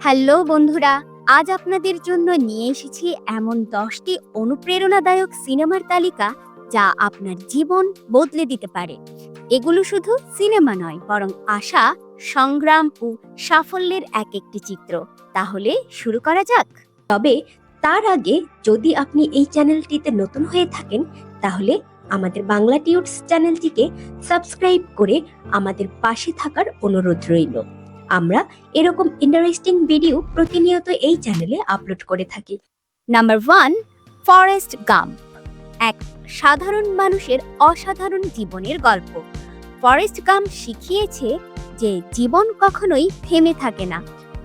Hello বন্ধুরা, আজ আপনাদের জন্য নিয়ে এসেছি এমন 10টি অনুপ্রেরণাদায়ক সিনেমার তালিকা যা আপনার জীবন বদলে দিতে পারে। এগুলো শুধু সিনেমা নয়, বরং আশা, সংগ্রাম ও সাফল্যের এক একটি চিত্র। তাহলে শুরু করা যাক। তবে তার আগে যদি আপনি এই চ্যানেলটিতে নতুন হয়ে থাকেন, তাহলে আমাদের বাংলা টিউটস চ্যানেলটিকে সাবস্ক্রাইব করে আমাদের পাশে থাকার অনুরোধ রইল। আমরা এরকম ইন্টারেস্টিং ভিডিও প্রতিনিয়ত এই চ্যানেলে আপলোড করে থাকি। Number 1, Forrest Gump. এক সাধারণ মানুষের অসাধারণ জীবনের গল্প। ফরেস্ট গাম্প শিখিয়েছে যে জীবন কখনোই থেমে থাকে না।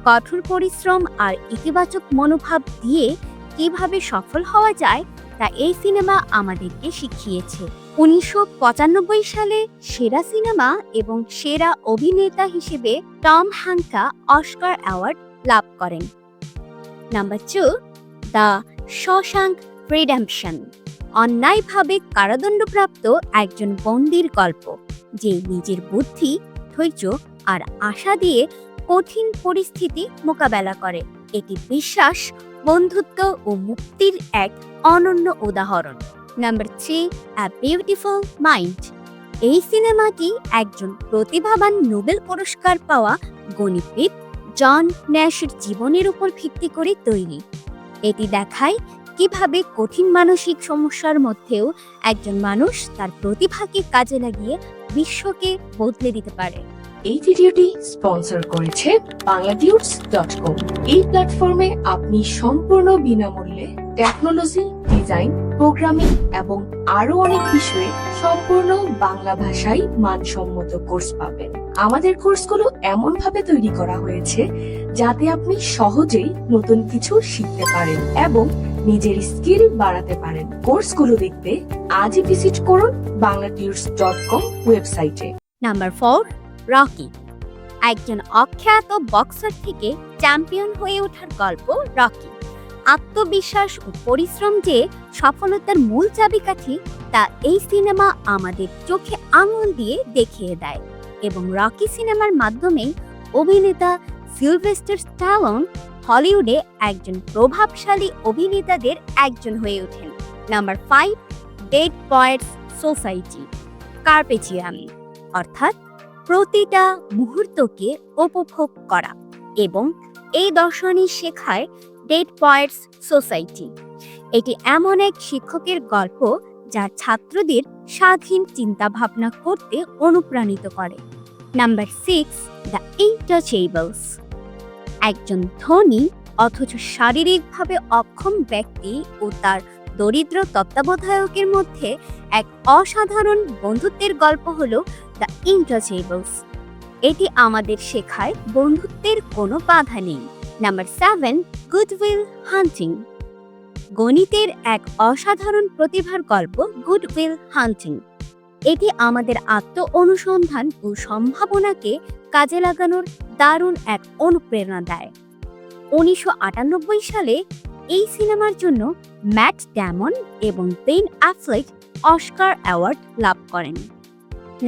কঠোর পরিশ্রম আর ইতিবাচক মনোভাব দিয়ে কিভাবে সফল হওয়া যায় তা এই সিনেমা আমাদেরকে শিখিয়েছে। 1995 সালে সেরা সিনেমা এবং সেরা অভিনেতা হিসেবে টম হ্যাঙ্কস অস্কার অ্যাওয়ার্ড লাভ করেন। Number 2, the Shawshank Redemption. অন্যায়ভাবে কারাদণ্ডপ্রাপ্ত একজন বন্দীর গল্প, যে নিজের বুদ্ধি, ধৈর্য আর আশা দিয়ে কঠিন পরিস্থিতি মোকাবেলা করে। এটি বিশ্বাস, বন্ধুত্ব ও মুক্তির এক অনন্য উদাহরণ। Number 3, a beautiful mind. এই সিনেমাটি একজন প্রতিভাবান নোবেল পুরস্কার পাওয়া গণিতবিদ জন ন্যাশের জীবনের উপর ভিত্তি করে তৈরি। এটি দেখায় কিভাবে কঠিন মানসিক সমস্যার মধ্যেও একজন মানুষ তার প্রতিভাকে কাজে লাগিয়ে বিশ্বকে বদলে দিতে পারে। এই ভিডিওটি স্পন্সর করেছে bangladudes.com। এই প্ল্যাটফর্মে আপনি সম্পূর্ণ বিনামূল্যে টেকনোলজি, ডিজাইন, প্রোগ্রামিং এবং আরো অনেক বিষয়ে সম্পূর্ণ বাংলা ভাষায় মানসম্মত কোর্স পাবেন। আমাদের কোর্সগুলো এমন ভাবে তৈরি করা হয়েছে যাতে আপনি সহজেই নতুন কিছু শিখতে পারেন এবং নিজের স্কিল বাড়াতে পারেন। কোর্সগুলো দেখতে আজই ভিজিট করুন bangladudes.com ওয়েবসাইটে। Number 4, Rocky. একজন অখ্যাত বক্সার থেকে চ্যাম্পিয়ন হয়ে ওঠার গল্প রকি। আত্মবিশ্বাস ও পরিশ্রম যে সফলতার মূল চাবিকাঠি তা এই সিনেমা আমাদের চোখে আঙুল দিয়ে দেখিয়ে দেয় এবং রকি সিনেমার মাধ্যমে অভিনেতা সিলভেস্টার স্ট্যালোন হলিউডে একজন প্রভাবশালী অভিনেতাদের একজন হয়ে ওঠেন। Number 5, dead poets society. কার্পে ডিএম, অর্থাৎ প্রতিটা মুহূর্তকে উপভোগ করা, এবং এই দর্শনই শেখায় ডেড পয়েটস সোসাইটি। এটি এমন এক শিক্ষকের গল্প যা ছাত্রদের স্বাধীন চিন্তা ভাবনা করতে অনুপ্রাণিত করে। Number 6, the Untouchables. একজন ধনী অথচ শারীরিকভাবে অক্ষম ব্যক্তি ও তার দরিদ্র তত্ত্বাবধায়কের মধ্যে এক অসাধারণ বন্ধুত্বের গল্প হলো দ্য ইন্টাচেবলস। এটি আমাদের শেখায় বন্ধুত্বের কোনো বাধা নেই। নাম্বার 7, গুডউইল হান্টিং। গণিতের এক অসাধারণ প্রতিভার গল্প গুডউইল হান্টিং। এটি আমাদের আত্ম অনুসন্ধান ও সম্ভাবনাকে কাজে লাগানোর দারুণ এক অনুপ্রেরণা দেয়। 1998 সালে এই সিনেমার জন্য ম্যাট ড্যামন এবং বেন অ্যাফ্লেক অস্কার অ্যাওয়ার্ড লাভ করেন।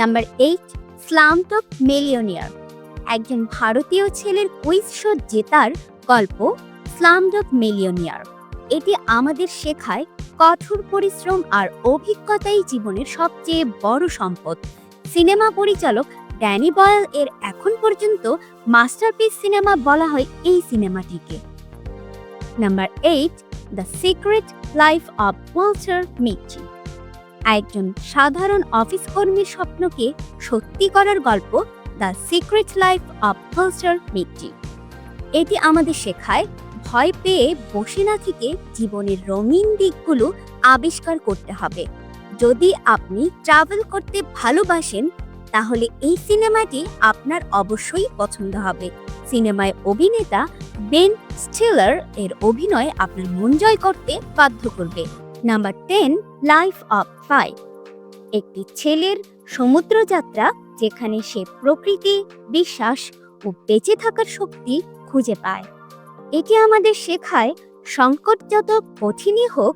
Number 8, Slumdog millionaire. একজন ভারতীয় ছেলের কুইজ শো জেতার গল্প স্লামডগ মিলিয়নিয়ার। এটি আমাদের শেখায় কঠোর পরিশ্রম আর অভিজ্ঞতাই জীবনের সবচেয়ে বড় সম্পদ। সিনেমা পরিচালক ড্যানি বয়েল এর এখন পর্যন্ত মাস্টারপিস সিনেমা বলা হয় এই সিনেমাটিকে। Number 8, the secret life of Walter Mitty. একজন সাধারণ অফিস কর্মীর স্বপ্নকে সত্যি করার গল্প the secret life of Walter Mitty. এটি আমাদের শেখায় ভয় পেয়ে বসে না থেকে জীবনের রঙিন দিকগুলো আবিষ্কার করতে হবে। যদি আপনি ট্রাভেল করতে ভালোবাসেন তাহলে এই সিনেমাটি আপনার অবশ্যই পছন্দ হবে। সিনেমায় অভিনেতা বেন স্টিলার এর অভিনয় আপনার মন জয় করতে বাধ্য করবে। নাম্বার 10, লাইফ অফ পাই। একটি ছেলের সমুদ্র যাত্রা যেখানে সে প্রকৃতি, বিশ্বাস ও বেঁচে থাকার শক্তি খুঁজে পায়। এটি আমাদের শেখায় সংকট যত কঠিনই হোক,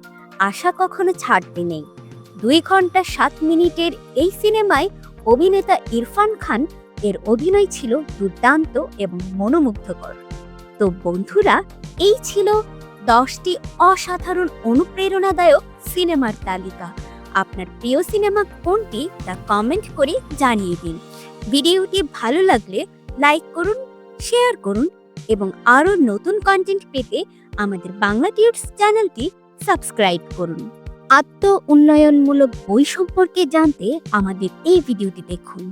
আশা কখনো ছাড়তে নেই। 2 ঘন্টা 7 মিনিটের এই সিনেমায় অভিনেতা ইরফান খান এর অভিনয় ছিল দুর্দান্ত এবং মনোমুগ্ধকর। তো বন্ধুরা, এই ছিল 10টি অসাধারণ অনুপ্রেরণাদায়ক সিনেমার তালিকা। আপনার প্রিয় সিনেমা কোনটি তা কমেন্ট করে জানিয়ে দিন। ভিডিওটি ভালো লাগলে লাইক করুন, শেয়ার করুন এবং আরও নতুন কন্টেন্ট পেতে আমাদের বাংলা টিউটস চ্যানেলটি সাবস্ক্রাইব করুন। আত্ম উন্নয়নমূলক বই সম্পর্কে জানতে আমাদের এই ভিডিওটি দেখুন।